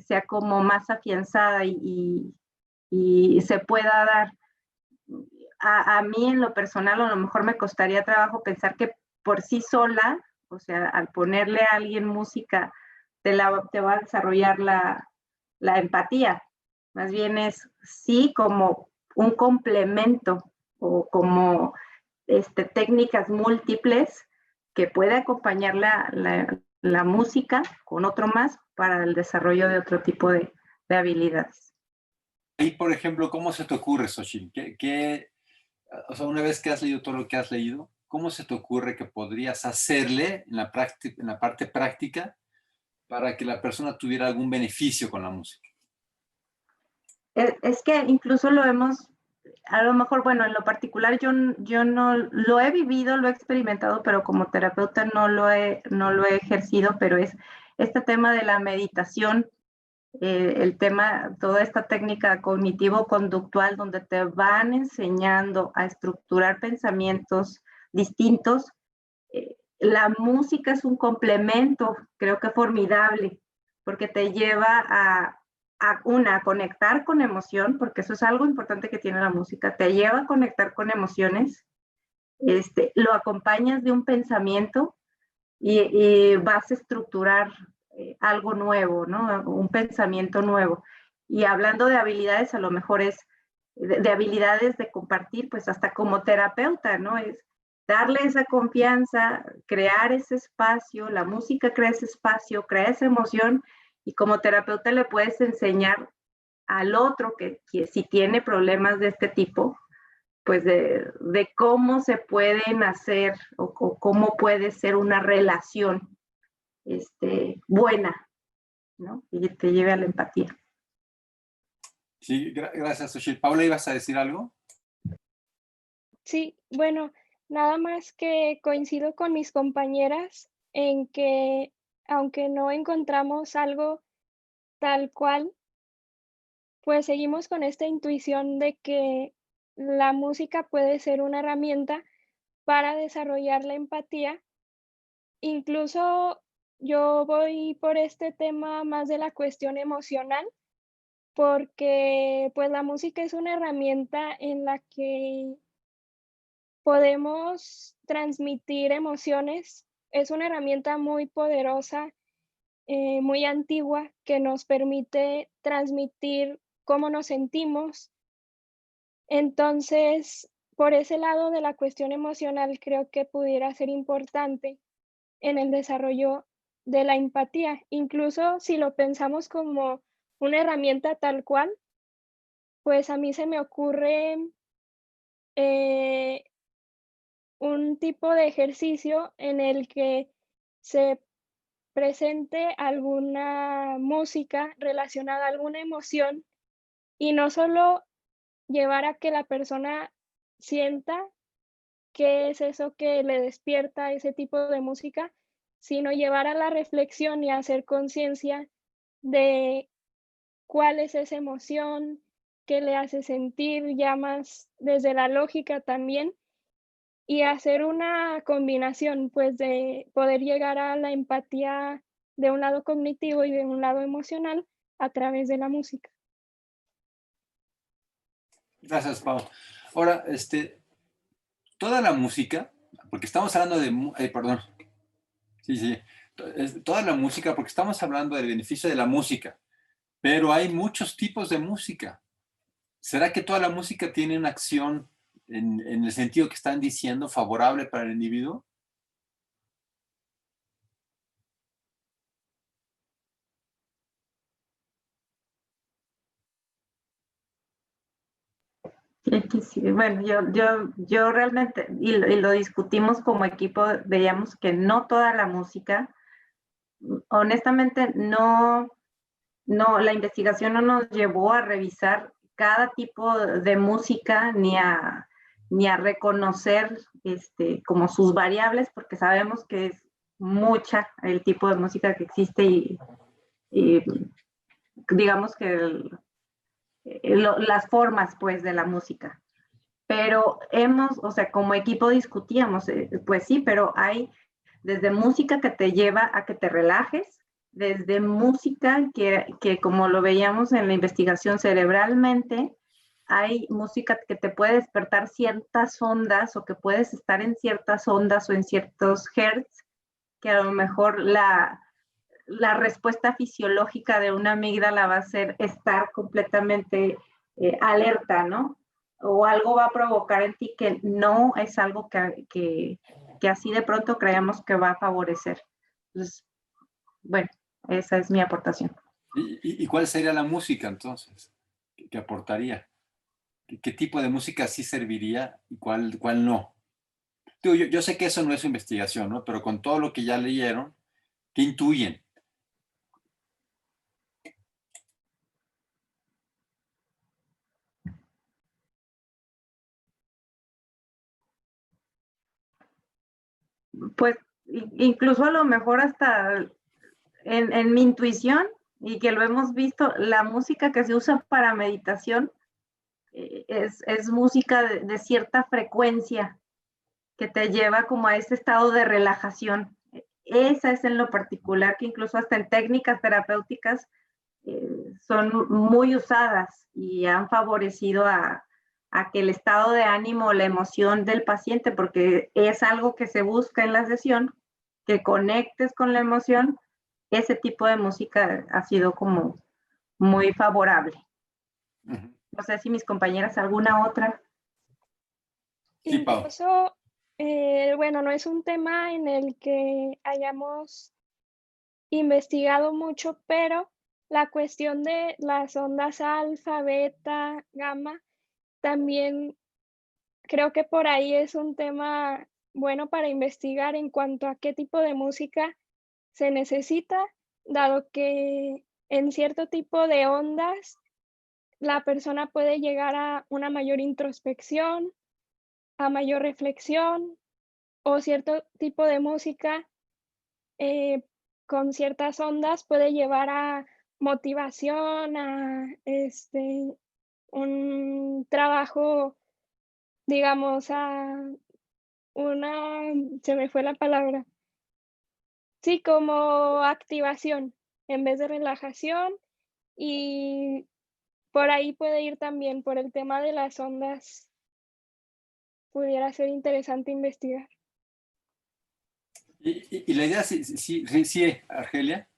sea como más afianzada y se pueda dar. A mí en lo personal a lo mejor me costaría trabajo pensar que por sí sola, o sea, al ponerle a alguien música, te va a desarrollar la empatía. Más bien es sí como un complemento o como técnicas múltiples que puede acompañar la música con otro más para el desarrollo de otro tipo de habilidades. Ahí, por ejemplo, ¿cómo se te ocurre, Xochitl? O sea, una vez que has leído todo lo que has leído, ¿cómo se te ocurre que podrías hacerle en la parte práctica para que la persona tuviera algún beneficio con la música? Es que incluso lo hemos, a lo mejor, bueno, en lo particular yo no lo he vivido, lo he experimentado, pero como terapeuta no lo he ejercido, pero es este tema de la meditación, el tema, toda esta técnica cognitivo-conductual donde te van enseñando a estructurar pensamientos distintos. La música es un complemento, creo que formidable, porque te lleva a conectar con emoción, porque eso es algo importante que tiene la música, te lleva a conectar con emociones, lo acompañas de un pensamiento y vas a estructurar algo nuevo, ¿no? Un pensamiento nuevo. Y hablando de habilidades, a lo mejor es de habilidades de compartir, pues hasta como terapeuta, ¿no? Es darle esa confianza, crear ese espacio, la música crea ese espacio, crea esa emoción, y como terapeuta le puedes enseñar al otro que si tiene problemas de este tipo, pues de cómo se pueden hacer o cómo puede ser una relación buena, ¿no? Y te lleve a la empatía. Sí, gracias, Xochitl. Paula, ¿ibas a decir algo? Sí, bueno, nada más que coincido con mis compañeras en que aunque no encontramos algo tal cual, pues seguimos con esta intuición de que la música puede ser una herramienta para desarrollar la empatía. Incluso yo voy por este tema más de la cuestión emocional, porque pues la música es una herramienta en la que podemos transmitir emociones. Es una herramienta muy poderosa, muy antigua, que nos permite transmitir cómo nos sentimos. Entonces, por ese lado de la cuestión emocional, creo que pudiera ser importante en el desarrollo de la empatía. Incluso si lo pensamos como una herramienta tal cual, pues a mí se me ocurre eh, un tipo de ejercicio en el que se presente alguna música relacionada a alguna emoción y no solo llevar a que la persona sienta qué es eso que le despierta ese tipo de música, sino llevar a la reflexión y a hacer conciencia de cuál es esa emoción, qué le hace sentir, ya más desde la lógica también, y hacer una combinación, pues, de poder llegar a la empatía de un lado cognitivo y de un lado emocional a través de la música. Gracias, Pau. Ahora, toda la música, porque estamos hablando de, perdón, sí, sí, toda la música, porque estamos hablando del beneficio de la música, pero hay muchos tipos de música. ¿Será que toda la música tiene una acción en el sentido que están diciendo favorable para el individuo? Sí, bueno, yo realmente, y lo discutimos como equipo, veíamos que no toda la música, honestamente, la investigación no nos llevó a revisar cada tipo de música ni a reconocer como sus variables, porque sabemos que es mucha el tipo de música que existe y digamos que las formas, pues, de la música. Pero o sea, como equipo discutíamos, pues sí, pero hay desde música que te lleva a que te relajes, desde música que como lo veíamos en la investigación cerebralmente, hay música que te puede despertar ciertas ondas o que puedes estar en ciertas ondas o en ciertos hertz, que a lo mejor la respuesta fisiológica de una amígdala va a ser estar completamente alerta, ¿no? O algo va a provocar en ti que no es algo que así de pronto creemos que va a favorecer. Entonces, bueno, esa es mi aportación. ¿Y cuál sería la música entonces que aportaría? ¿Qué tipo de música sí serviría y cuál no? Yo sé que eso no es su investigación, ¿no? Pero con todo lo que ya leyeron, ¿qué intuyen? Pues incluso a lo mejor hasta en mi intuición y que lo hemos visto, la música que se usa para meditación es música de cierta frecuencia que te lleva como a ese estado de relajación. Esa es en lo particular que incluso hasta en técnicas terapéuticas son muy usadas y han favorecido a que el estado de ánimo, la emoción del paciente, porque es algo que se busca en la sesión, que conectes con la emoción, ese tipo de música ha sido como muy favorable. Ujú. No sé si mis compañeras, alguna otra. Sí, Pau. Incluso, bueno, no es un tema en el que hayamos investigado mucho, pero la cuestión de las ondas alfa, beta, gamma, también creo que por ahí es un tema bueno para investigar en cuanto a qué tipo de música se necesita, dado que en cierto tipo de ondas la persona puede llegar a una mayor introspección, a mayor reflexión, o cierto tipo de música eh, con ciertas ondas puede llevar a motivación, a un trabajo, digamos, a una, se me fue la palabra, sí, como activación en vez de relajación y por ahí puede ir también por el tema de las ondas, pudiera ser interesante investigar. Y la idea, sí, Argelia.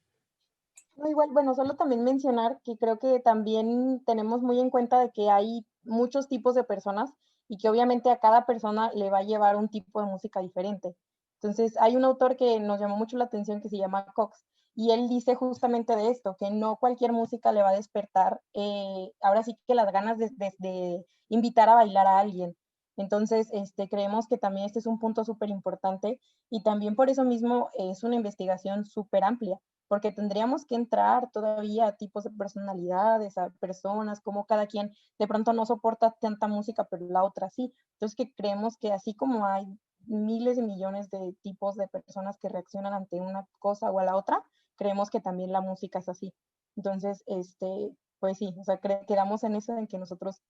No, igual, bueno, solo también mencionar que creo que también tenemos muy en cuenta de que hay muchos tipos de personas y que obviamente a cada persona le va a llevar un tipo de música diferente. Entonces, hay un autor que nos llamó mucho la atención que se llama Cox y él dice justamente de esto, que no cualquier música le va a despertar, ahora sí que las ganas de invitar a bailar a alguien. Entonces, creemos que también este es un punto súper importante y también por eso mismo es una investigación súper amplia porque tendríamos que entrar todavía a tipos de personalidades, a personas, como cada quien de pronto no soporta tanta música, pero la otra sí. Entonces que creemos que así como hay miles de millones de tipos de personas que reaccionan ante una cosa o a la otra, creemos que también la música es así. Entonces, pues sí, o sea, quedamos en eso en que nosotros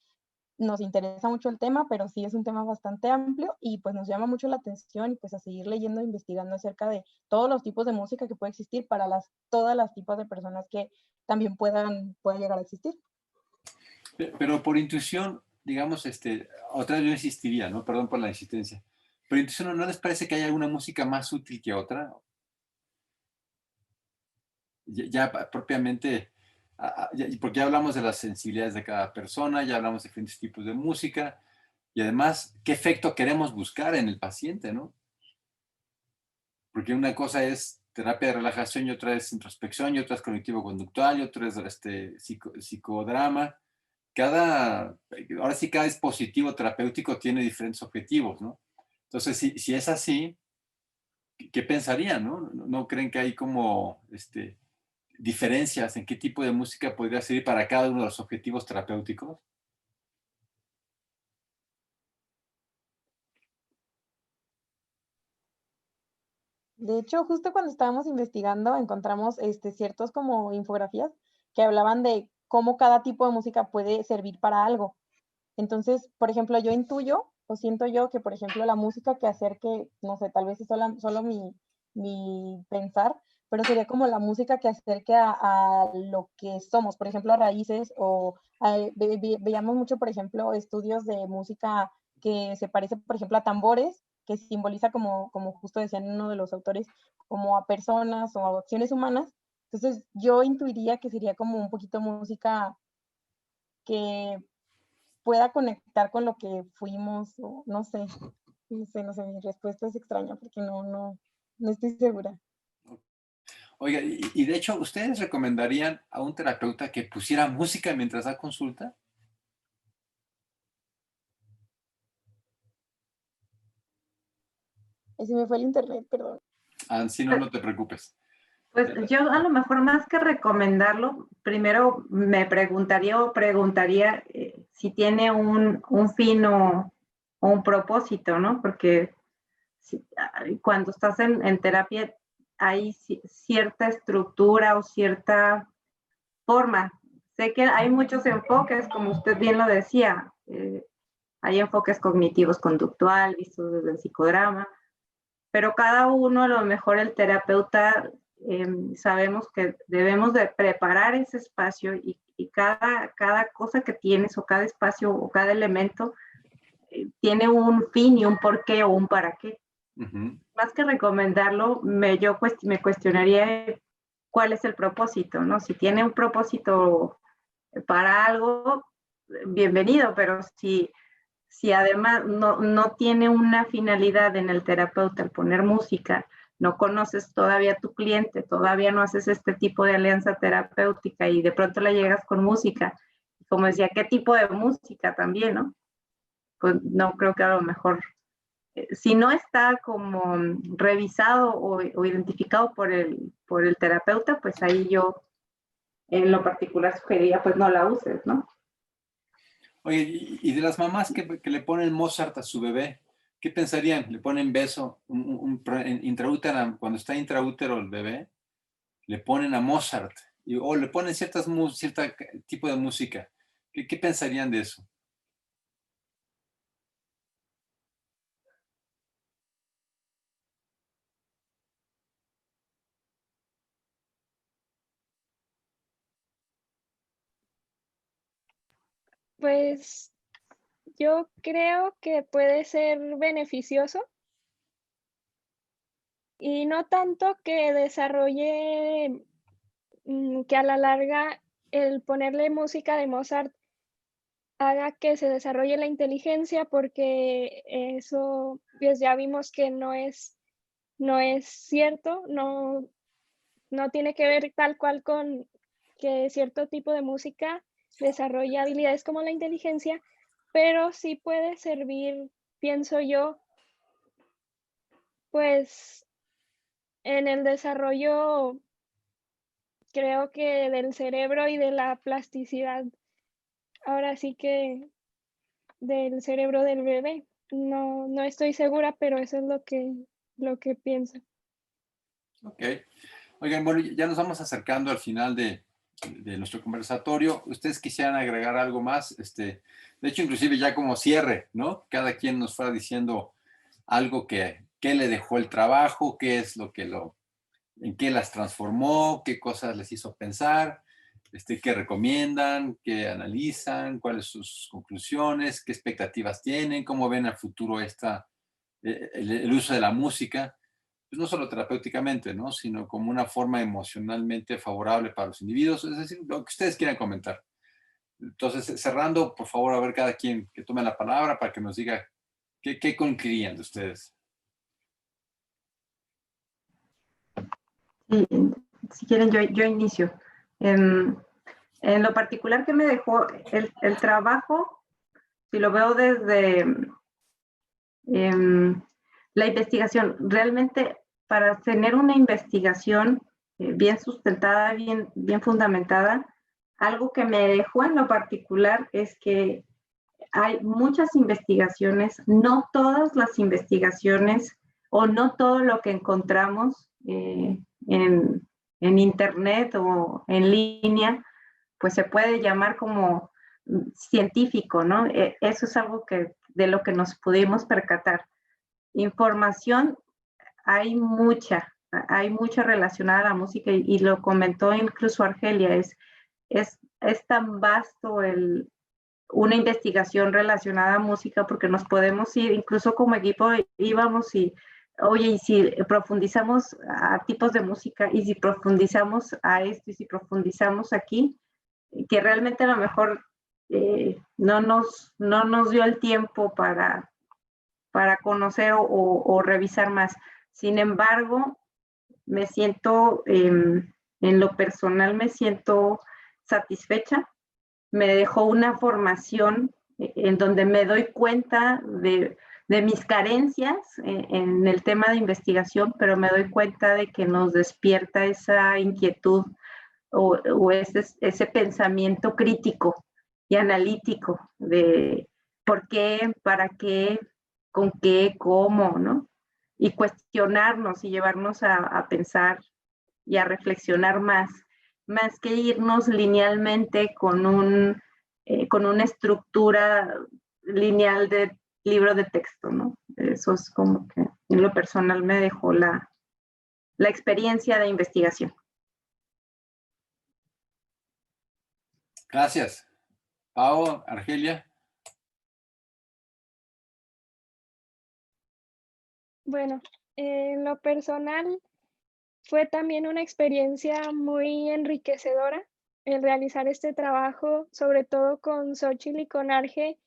nos interesa mucho el tema, pero sí es un tema bastante amplio y pues nos llama mucho la atención y pues a seguir leyendo e investigando acerca de todos los tipos de música que puede existir para todas las tipos de personas que también puedan llegar a existir. Pero por intuición, digamos, otra vez yo insistiría, ¿no? Perdón por la insistencia. Pero intuición, ¿no les parece que hay alguna música más útil que otra? Ya propiamente, porque ya hablamos de las sensibilidades de cada persona, ya hablamos de diferentes tipos de música, y además, ¿qué efecto queremos buscar en el paciente, no? Porque una cosa es terapia de relajación y otra es introspección y otra es cognitivo-conductual y otra es psicodrama. Ahora sí, cada dispositivo terapéutico tiene diferentes objetivos, ¿no? Entonces, si es así, ¿qué pensarían, no? ¿No creen que hay como diferencias en qué tipo de música podría servir para cada uno de los objetivos terapéuticos? De hecho, justo cuando estábamos investigando, encontramos ciertos como infografías que hablaban de cómo cada tipo de música puede servir para algo. Entonces, por ejemplo, yo intuyo o siento yo que, por ejemplo, la música que acerque, no sé, tal vez es solo mi pensar, pero sería como la música que acerque a lo que somos, por ejemplo, a raíces o veíamos mucho, por ejemplo, estudios de música que se parece, por ejemplo, a tambores, que simboliza como justo decían uno de los autores, como a personas o a acciones humanas. Entonces, yo intuiría que sería como un poquito música que pueda conectar con lo que fuimos, o no sé, mi respuesta es extraña porque no estoy segura. Oiga, y de hecho, ¿ustedes recomendarían a un terapeuta que pusiera música mientras da consulta? Se me fue el internet, perdón. Ah, si no, no te preocupes. Pues yo a lo mejor más que recomendarlo, primero me preguntaría si tiene un fin o un propósito, ¿no? Porque cuando estás en terapia hay cierta estructura o cierta forma. Sé que hay muchos enfoques, como usted bien lo decía, hay enfoques cognitivos conductual, vistos desde el psicodrama, pero cada uno, a lo mejor el terapeuta, sabemos que debemos de preparar ese espacio y cada cosa que tienes o cada espacio o cada elemento tiene un fin y un porqué o un para qué. Más que recomendarlo, yo me cuestionaría cuál es el propósito, ¿no? Si tiene un propósito para algo, bienvenido, pero si además no tiene una finalidad en el terapeuta al poner música, no conoces todavía a tu cliente, todavía no haces este tipo de alianza terapéutica y de pronto le llegas con música, como decía, ¿qué tipo de música también, no? Pues no creo que a lo mejor, si no está como revisado o identificado por el terapeuta, pues ahí yo en lo particular sugeriría, pues no la uses, ¿no? Oye, y de las mamás que le ponen Mozart a su bebé, ¿qué pensarían? ¿Le ponen beso intraútero, cuando está intraútero el bebé? Le ponen a Mozart o le ponen cierto tipo de música. ¿Qué pensarían de eso? Pues yo creo que puede ser beneficioso y no tanto que desarrolle, que a la larga el ponerle música de Mozart haga que se desarrolle la inteligencia, porque eso, pues ya vimos que no es cierto, no tiene que ver tal cual con que cierto tipo de música desarrolla habilidades como la inteligencia, pero sí puede servir, pienso yo, pues en el desarrollo, creo que del cerebro y de la plasticidad, ahora sí que del cerebro del bebé. No estoy segura, pero eso es lo que pienso. Ok. Oigan, bueno, ya nos vamos acercando al final de nuestro conversatorio. ¿Ustedes quisieran agregar algo más? De hecho, inclusive ya como cierre, ¿no? Cada quien nos fuera diciendo algo que le dejó el trabajo, qué es lo que en qué las transformó, qué cosas les hizo pensar, qué recomiendan, qué analizan, cuáles son sus conclusiones, qué expectativas tienen, cómo ven al futuro el uso de la música, pues no solo terapéuticamente, ¿no? Sino como una forma emocionalmente favorable para los individuos, es decir, lo que ustedes quieran comentar. Entonces, cerrando, por favor, a ver cada quien que tome la palabra para que nos diga qué concluirían de ustedes. Sí, si quieren, yo inicio. En lo particular que me dejó el trabajo, si lo veo desde la investigación, realmente para tener una investigación bien sustentada, bien fundamentada, algo que me dejó en lo particular es que hay muchas investigaciones, no todas las investigaciones o no todo lo que encontramos en internet o en línea pues se puede llamar como científico, ¿no? Eso es algo de lo que nos pudimos percatar. Información hay mucha relacionada a la música y lo comentó incluso Argelia, es tan vasto una investigación relacionada a música porque nos podemos ir, incluso como equipo íbamos y, oye, y si profundizamos a tipos de música y si profundizamos a esto y si profundizamos aquí, que realmente a lo mejor no nos dio el tiempo para conocer o revisar más. Sin embargo, me siento, en lo personal, me siento satisfecha. Me dejó una formación en donde me doy cuenta de mis carencias en el tema de investigación, pero me doy cuenta de que nos despierta esa inquietud o ese pensamiento crítico y analítico de por qué, para qué, con qué, cómo, ¿no? Y cuestionarnos y llevarnos a pensar y a reflexionar más que irnos linealmente con una estructura lineal de libro de texto, ¿no? Eso es como que en lo personal me dejó la experiencia de investigación. Gracias. Pau, Argelia. Bueno, en lo personal fue también una experiencia muy enriquecedora el realizar este trabajo, sobre todo con Xóchitl y con Arge,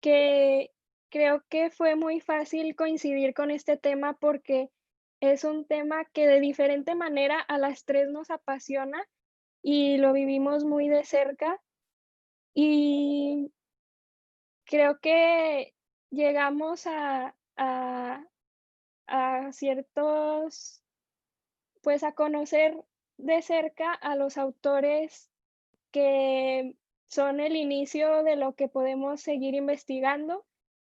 que creo que fue muy fácil coincidir con este tema porque es un tema que de diferente manera a las tres nos apasiona y lo vivimos muy de cerca. Y creo que llegamos a ciertos, pues a conocer de cerca a los autores que son el inicio de lo que podemos seguir investigando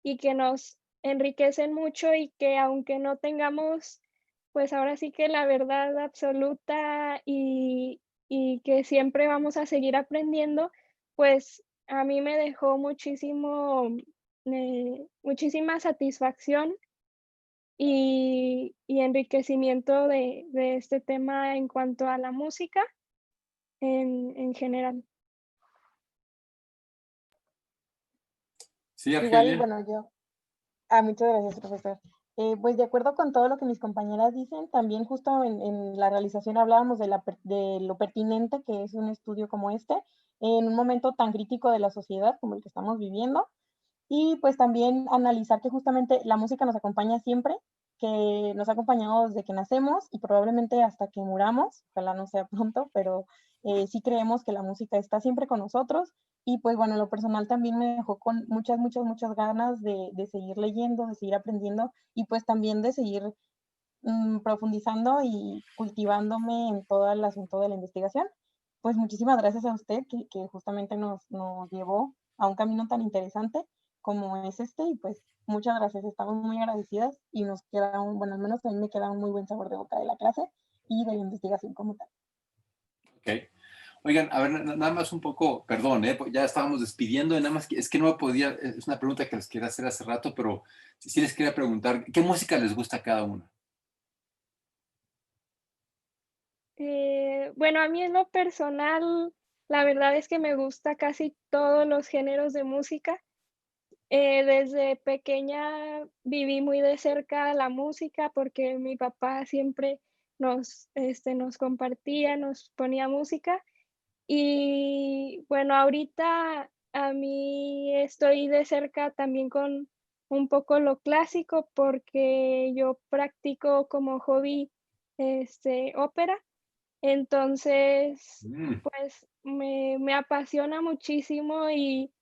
y que nos enriquecen mucho y que aunque no tengamos, pues ahora sí que la verdad absoluta y que siempre vamos a seguir aprendiendo, pues a mí me dejó muchísima satisfacción y enriquecimiento de este tema en cuanto a la música en general. Sí, Igual, Argelia. bueno, muchas gracias, profesor. Pues de acuerdo con todo lo que mis compañeras dicen, también justo en la realización hablábamos de lo pertinente que es un estudio como este, en un momento tan crítico de la sociedad como el que estamos viviendo, y pues también analizar que justamente la música nos acompaña siempre, que nos ha acompañado desde que nacemos y probablemente hasta que muramos, ojalá no sea pronto, pero sí creemos que la música está siempre con nosotros. Y pues bueno, lo personal también me dejó con muchas ganas de seguir leyendo, de seguir aprendiendo y pues también de seguir profundizando y cultivándome en todo el asunto de la investigación. Pues muchísimas gracias a usted que justamente nos llevó a un camino tan interesante como es este y pues muchas gracias, estamos muy agradecidas y nos queda bueno, al menos a mí me queda un muy buen sabor de boca de la clase y de la investigación como tal. Ok. Oigan, a ver, nada más un poco, perdón, ya estábamos despidiendo, nada más es que no podía, es una pregunta que les quería hacer hace rato, pero sí les quería preguntar, ¿qué música les gusta a cada una? Bueno, a mí en lo personal, la verdad es que me gusta casi todos los géneros de música. Desde pequeña viví muy de cerca la música porque mi papá siempre nos compartía, nos ponía música. Y bueno, ahorita a mí estoy de cerca también con un poco lo clásico porque yo practico como hobby ópera. Entonces, Mm, pues me apasiona muchísimo y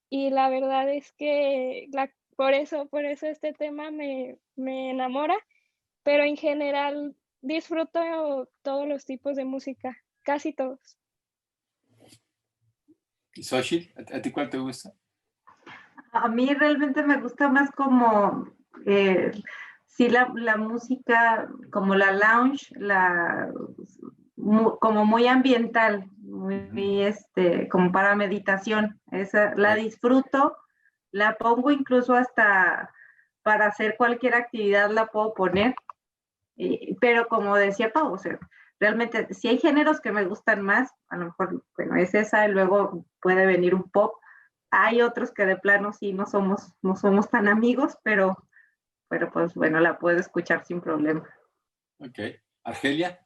la verdad es que por eso este tema me enamora, pero en general disfruto todos los tipos de música, casi todos. ¿Y Xochitl, a ti cuál te gusta? A mí realmente me gusta más como, sí, la música como la lounge, como muy ambiental, muy como para meditación. Esa, la disfruto, la pongo incluso hasta para hacer cualquier actividad la puedo poner, pero como decía Pau, o sea, realmente si hay géneros que me gustan más, a lo mejor, bueno, es esa, y luego puede venir un pop. Hay otros que de plano sí no somos tan amigos, pero pues bueno, la puedo escuchar sin problema. Ok. Argelia.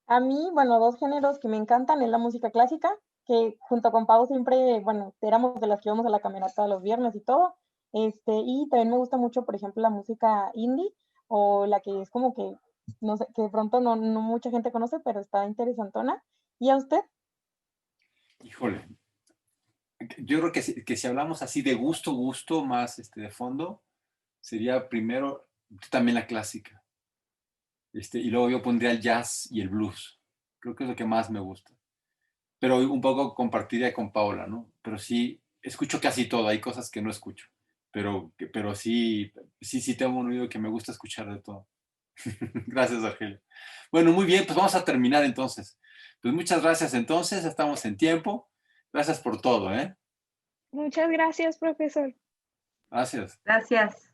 A mí, bueno, dos géneros que me encantan es la música clásica, que junto con Pau siempre, bueno, éramos de las que íbamos a la caminata los viernes y todo. Y también me gusta mucho, por ejemplo, la música indie, o la que es como que, no sé, que de pronto no mucha gente conoce, pero está interesantona. ¿Y a usted? Híjole. Yo creo que si hablamos así de gusto más de fondo, sería primero también la clásica. Y luego yo pondría el jazz y el blues. Creo que es lo que más me gusta. Pero un poco compartiría con Paola, ¿no? Pero sí, escucho casi todo. Hay cosas que no escucho. Pero sí tengo un oído que me gusta escuchar de todo. Gracias, Argelia. Bueno, muy bien, pues vamos a terminar entonces. Pues muchas gracias entonces, estamos en tiempo. Gracias por todo, ¿eh? Muchas gracias, profesor. Gracias. Gracias.